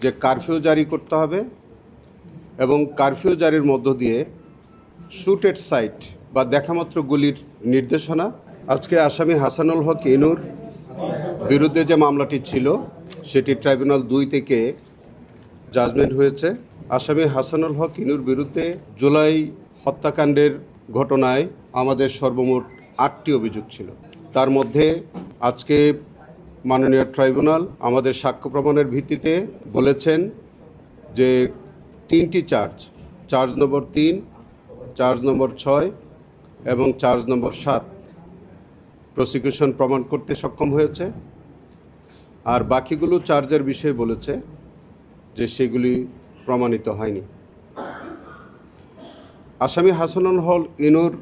যে কারফিউ জারি করতে হবে এবং কারফিউ জারির মধ্য দিয়ে শুট এট সাইট বা দেখামাত্র গুলির নির্দেশনা। আজকে আসামি হাসানুল হক ইনুর বিরুদ্ধে যে মামলাটি ছিল সেটি ট্রাইব্যুনাল 2 থেকে জাজমেন্ট হয়েছে। আসামি হাসানুল হক ইনুর বিরুদ্ধে জুলাই হত্যাকাণ্ডের ঘটনায় আমাদের সর্বমোট 8টি অভিযোগ ছিল। তার মধ্যে আজকে মাননীয় ট্রাইব্যুনাল আমাদের সাক্ষ্য প্রমাণের ভিত্তিতে বলেছেন যে 3টি চার্জ নম্বর 3, চার্জ নম্বর 6 এবং চার্জ নম্বর 7 প্রসিকিউশন প্রমাণ করতে সক্ষম হয়েছে। আর বাকিগুলো চার্জের বিষয়ে বলেছে যে সেগুলি প্রমাণিত হয়নি। আসামি হাসানুল হক ইনুর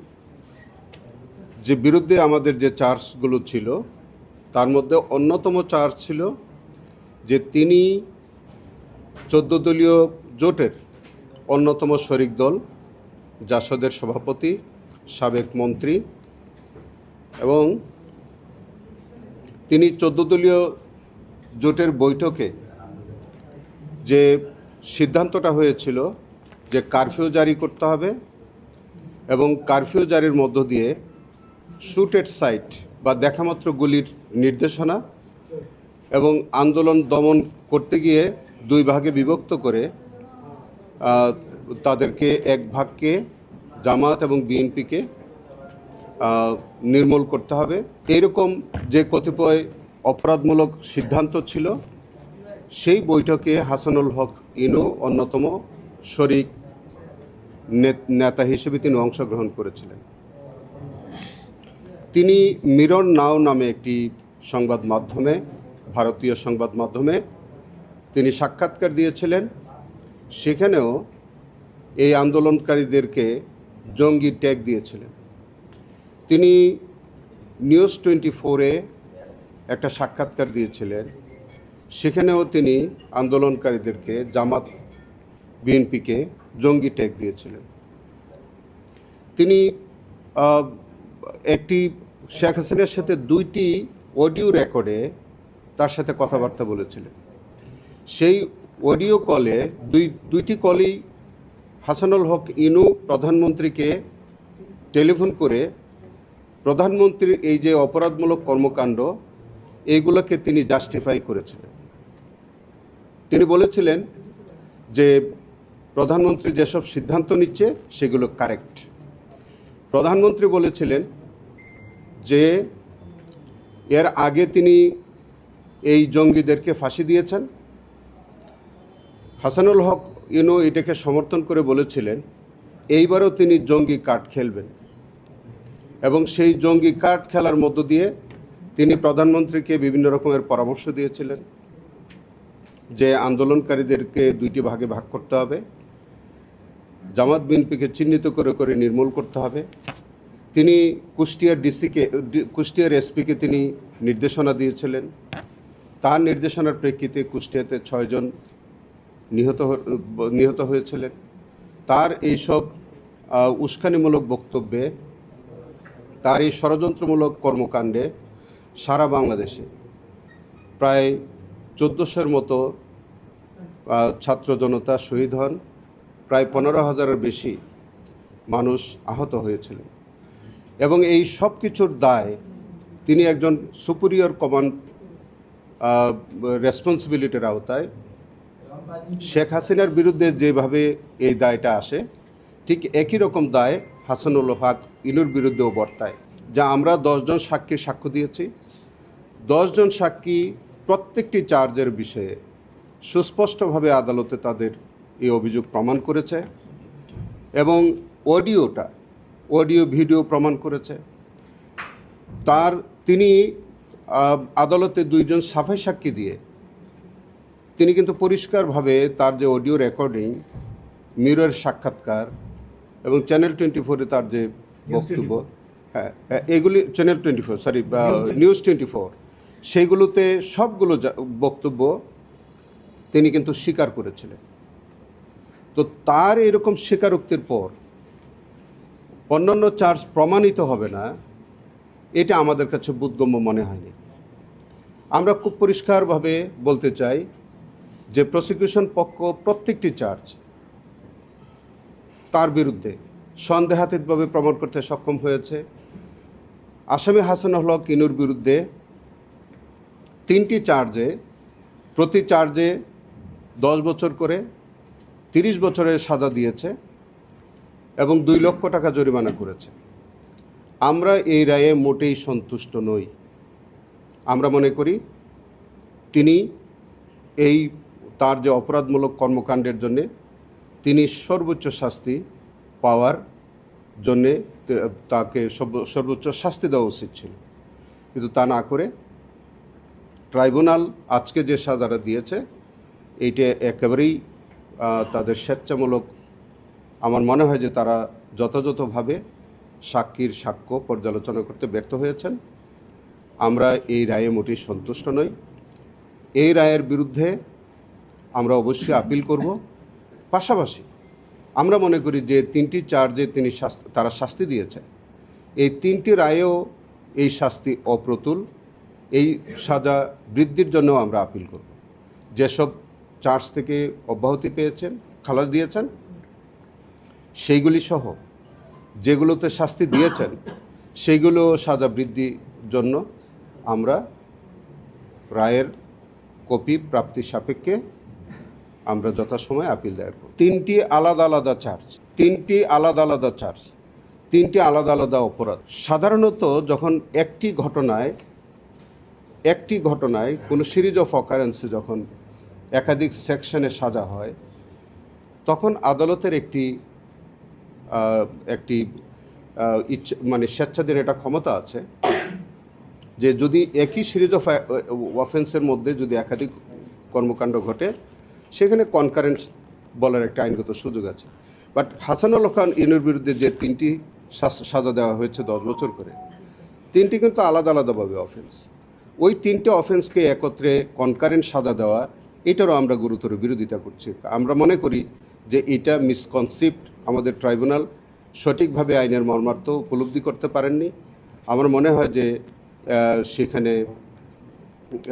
যে বিরুদ্ধে আমাদের যে চার্জগুলো ছিল তার মধ্যে অন্যতম চার্জ ছিল যে তিনি 14 দলীয় জোটের অন্যতম শরিক দল জাসদের সভাপতি, সাবেক মন্ত্রী, এবং তিনি 14 দলীয় জোটের বৈঠকে যে সিদ্ধান্তটা হয়েছিল যে কারফিউ জারি করতে হবে এবং কারফিউ জারির মধ্য দিয়ে শুট এট সাইট বা দেখামাত্র গুলির নির্দেশনা এবং আন্দোলন দমন করতে গিয়ে 2 ভাগে বিভক্ত করে তাদেরকে এক ভাগকে জামাত এবং বিএনপিকে নির্মূল করতে হবে, এরকম যে কতিপয় অপরাধমূলক সিদ্ধান্ত ছিল সেই বৈঠকে হাসানুল হক ইনু অন্যতম শরিক নেতা হিসেবে তিনি অংশগ্রহণ করেছিলেন। তিনি মিরর নাও নামে একটি সংবাদ মাধ্যমে, ভারতীয় সংবাদ মাধ্যমে তিনি সাক্ষাৎকার দিয়েছিলেন। সেখানেও এই আন্দোলনকারীদেরকে জঙ্গি ট্যাগ দিয়েছিলেন। তিনি নিউজ 24-এ একটা সাক্ষাৎকার দিয়েছিলেন, সেখানেও তিনি আন্দোলনকারীদেরকে, জামাত বিএনপিকে জঙ্গি ট্যাগ দিয়েছিলেন। তিনি একটি শেখ হাসিনার সাথে 2টি অডিও রেকর্ডে তার সাথে কথাবার্তা বলেছিলেন। সেই অডিও কলে 2টি কলেই হাসানুল হক ইনু প্রধানমন্ত্রীকে টেলিফোন করে প্রধানমন্ত্রীর এই যে অপরাধমূলক কর্মকাণ্ড এইগুলোকে তিনি জাস্টিফাই করেছিলেন। তিনি বলেছিলেন যে প্রধানমন্ত্রী যেসব সিদ্ধান্ত নিচ্ছে সেগুলো কারেক্ট। প্রধানমন্ত্রী বলেছিলেন যে এর আগে তিনি এই জঙ্গিদেরকে ফাঁসি দিয়েছেন। হাসানুল হক ইনু এটাকে সমর্থন করে বলেছিলেন এইবারও তিনি জঙ্গি কার্ড খেলবেন এবং সেই জঙ্গি কার্ড খেলার মধ্য দিয়ে তিনি প্রধানমন্ত্রীকে বিভিন্ন রকমের পরামর্শ দিয়েছিলেন যে আন্দোলনকারীদেরকে 2টি ভাগে ভাগ করতে হবে, জামাত বিএনপিকে চিহ্নিত করে করে নির্মূল করতে হবে। তিনি কুষ্টিয়ার এসপিকে তিনি নির্দেশনা দিয়েছিলেন। তার নির্দেশনার প্রেক্ষিতে কুষ্টিয়াতে 6 জন নিহত হয়েছিলেন। তার এইসব উস্কানিমূলক বক্তব্যে, তার এই ষড়যন্ত্রমূলক কর্মকাণ্ডে সারা বাংলাদেশে প্রায় 1400-এর মতো ছাত্র জনতা শহীদ হন, প্রায় 15,000-এর বেশি মানুষ আহত হয়েছিলেন। এবং এই সব কিছুর দায় তিনি একজন সুপিরিয়র কমান্ড রেসপন্সিবিলিটির আওতায় শেখ হাসিনার বিরুদ্ধে যেভাবে এই দায়টা আসে ঠিক একই রকম দায় হাসানুল হক ইনুর বিরুদ্ধেও বর্তায়। যা আমরা 10 জন সাক্ষী সাক্ষ্য দিয়েছি। 10 জন সাক্ষী প্রত্যেকটি চার্জের বিষয়ে সুস্পষ্টভাবে আদালতে তাদের এই অভিযোগ প্রমাণ করেছে এবং অডিও ভিডিও প্রমাণ করেছে। তিনি আদালতে 2 জন সাফাই সাক্ষী দিয়ে তিনি কিন্তু পরিষ্কারভাবে তার যে অডিও রেকর্ডিং, মিরর সাক্ষাৎকার এবং চ্যানেল 24-এ তার যে বক্তব্য, এগুলি চ্যানেল 24 নিউজ 24, সেইগুলোতে সবগুলো বক্তব্য তিনি কিন্তু স্বীকার করেছিলেন। তো তার এরকম স্বীকারোক্তির পর অন্যান্য চার্জ প্রমাণিত হবে না, এটা আমাদের কাছে বোধগম্য মনে হয়নি। আমরা খুব পরিষ্কারভাবে বলতে চাই যে প্রসিকিউশন পক্ষ প্রত্যেকটি চার্জ তার বিরুদ্ধে সন্দেহাতীতভাবে প্রমাণ করতে সক্ষম হয়েছে। আসামি হাসানুল হক ইনুর বিরুদ্ধে 3টি চার্জে প্রতি চার্জে 10 বছর করে 30 বছরের সাজা দিয়েছে এবং 2 লক্ষ টাকা জরিমানা করেছে। আমরা এই রায়ে মোটেই সন্তুষ্ট নই। আমরা মনে করি তিনি তার যে অপরাধমূলক কর্মকাণ্ডের জন্যে তিনি সর্বোচ্চ শাস্তি পাওয়ার জন্যে তাকে সর্বোচ্চ শাস্তি দেওয়া উচিত ছিল, কিন্তু তা না করে ট্রাইব্যুনাল আজকে যে সাজাটা দিয়েছে এইটা একেবারেই তাদের স্বেচ্ছামূলক। আমার মনে হয় যে তারা যথাযথভাবে সাক্ষীর সাক্ষ্য পর্যালোচনা করতে ব্যর্থ হয়েছেন। আমরা এই রায়ে মোটেই সন্তুষ্ট নই। এই রায়ের বিরুদ্ধে আমরা অবশ্যই আপিল করব। পাশাপাশি আমরা মনে করি যে 3টি চার্জে তারা শাস্তি দিয়েছে, এই 3টি রায়েও এই শাস্তি অপ্রতুল। এই সাজা বৃদ্ধির জন্য আমরা আপিল করব। যেসব চার্জ থেকে অব্যাহতি পেয়েছেন, খালাস দিয়েছেন, সেইগুলি সহ যেগুলোতে শাস্তি দিয়েছেন সেইগুলো সাজা বৃদ্ধির জন্য আমরা রায়ের কপি প্রাপ্তির সাপেক্ষে আমরা যথাসময়ে আপিল দায়ের করব। 3টি আলাদা আলাদা চার্জ, 3টি আলাদা আলাদা অপরাধ। সাধারণত যখন একটি ঘটনায় কোনো সিরিজ অফ অকারেন্সে যখন একাধিক সেকশনে সাজা হয়, তখন আদালতের একটি স্বেচ্ছাধীন একটা ক্ষমতা আছে যে যদি একই সিরিজ অফ অফেন্সের মধ্যে যদি একাধিক কর্মকাণ্ড ঘটে সেখানে কনকারেন্ট বলার একটা আইনগত সুযোগ আছে। বাট হাসানুল হক ইনুর বিরুদ্ধে যে 3টি সাজা দেওয়া হয়েছে 10 বছর করে, 3টি কিন্তু আলাদাভাবে অফেন্স। ওই 3টে অফেন্সকে একত্রে কনকারেন্ট সাজা দেওয়া, এটারও আমরা গুরুতর বিরোধিতা করছি। আমরা মনে করি যে এটা মিসকনসেপ্ট, আমাদের ট্রাইব্যুনাল সঠিকভাবে আইনের মর্মার্থ উপলব্ধি করতে পারেননি। আমার মনে হয় যে সেখানে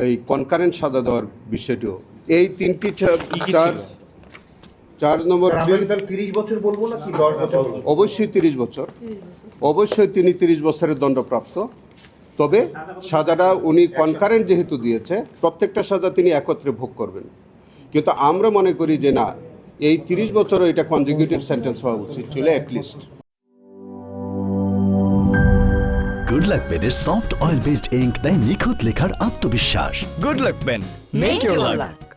এই কনকারেন্ট সাজা দেওয়ার বিষয়টিও এই 3টি চার্জ নম্বর 30 বছর বলবো না কি 10 বছর? অবশ্যই 30 বছর, অবশ্যই তিনি 30 বছরের দণ্ডপ্রাপ্ত। তবে সাজাটা উনি কনকারেন্ট যেহেতু দিয়েছে, প্রত্যেকটা সাজা তিনি একত্রে ভোগ করবেন। কিন্তু আমরা মনে করি যে না, এই 30 বছরও এটা কনজিকিউটিভ সেন্টেন্স হওয়া উচিত ছিল অ্যাটলিস্ট। গুড লাক পেনের সফট অয়েল বেসড ইঙ্ক দেয় নিখুঁত লেখার আত্মবিশ্বাস। Good luck pen. Make your luck.